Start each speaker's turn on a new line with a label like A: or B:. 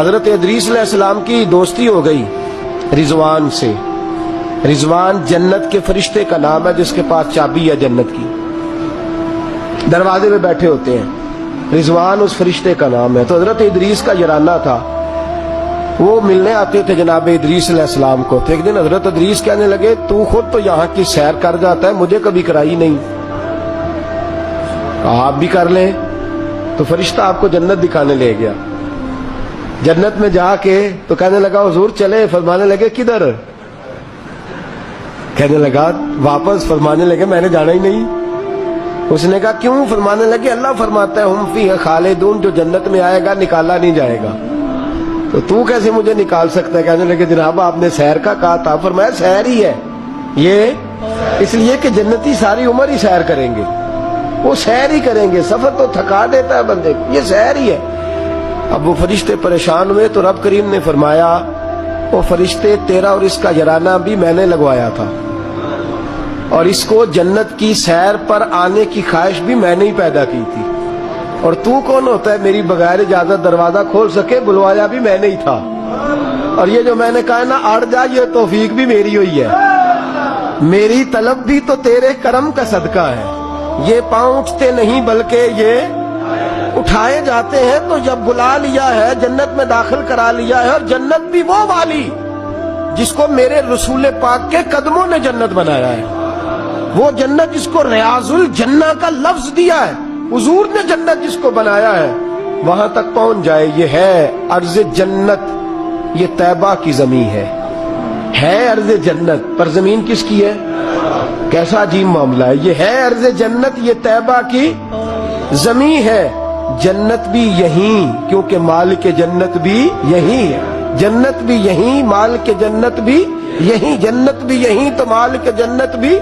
A: حضرت ادریس علیہ السلام کی دوستی ہو گئی رضوان سے. رضوان جنت کے فرشتے کا نام ہے جس کے پاس چابی ہے جنت کی, دروازے پہ بیٹھے ہوتے ہیں. رضوان اس فرشتے کا نام ہے. تو حضرت ادریس کا یارانہ تھا, وہ ملنے آتے تھے جناب ادریس علیہ السلام کو. تو ایک دن حضرت ادریس کہنے لگے تو خود تو یہاں کی سیر کر جاتا ہے, مجھے کبھی کرائی نہیں, آپ بھی کر لیں. تو فرشتہ آپ کو جنت دکھانے لے گیا. جنت میں جا کے تو کہنے لگا حضور چلے. فرمانے لگے کدھر؟ کہنے لگا واپس. فرمانے لگے میں نے جانا ہی نہیں. اس نے کہا کیوں؟ فرمانے لگے اللہ فرماتا ہے ہم فیہ خالدون, جو جنت میں آئے گا نکالا نہیں جائے گا. تو کیسے مجھے نکال سکتا ہے؟ کہنے لگے جناب آپ نے سیر کا کہا تھا. فرمایا سیر ہی ہے یہ, اس لیے کہ جنتی ساری عمر ہی سیر کریں گے, وہ سیر ہی کریں گے. سفر تو تھکا دیتا ہے بندے کو, یہ سیر ہی ہے. اب وہ فرشتے پریشان ہوئے تو رب کریم نے فرمایا وہ فرشتے تیرا اور اس کا یارانہ بھی میں نے لگوایا تھا, اور اس کو جنت کی سیر پر آنے کی خواہش بھی میں نے ہی پیدا کی تھی. اور تو کون ہوتا ہے میری بغیر اجازت دروازہ کھول سکے؟ بلوایا بھی میں نے ہی تھا. اور یہ جو میں نے کہا نا اڑ جا, یہ توفیق بھی میری ہوئی ہے. میری طلب بھی تو تیرے کرم کا صدقہ ہے. یہ پاؤں اٹھتے نہیں بلکہ یہ اٹھائے جاتے ہیں. تو جب بلا لیا ہے جنت میں داخل کرا لیا ہے, اور جنت بھی وہ والی جس کو میرے رسول پاک کے قدموں نے جنت بنایا ہے, وہ جنت جس کو ریاض الجنہ کا لفظ دیا ہے, حضور نے جنت جس کو بنایا ہے, وہاں تک پہنچ جائے. یہ ہے ارض جنت, یہ طیبہ کی زمین ہے ارض جنت, پر زمین کس کی ہے؟ کیسا عجیب معاملہ ہے. یہ ہے ارض جنت, یہ طیبہ کی زمین ہے. جنت بھی یہیں, کیونکہ مالک جنت بھی یہیں ہے. جنت بھی یہیں, مالک جنت بھی یہیں. جنت بھی یہیں تو مالک جنت بھی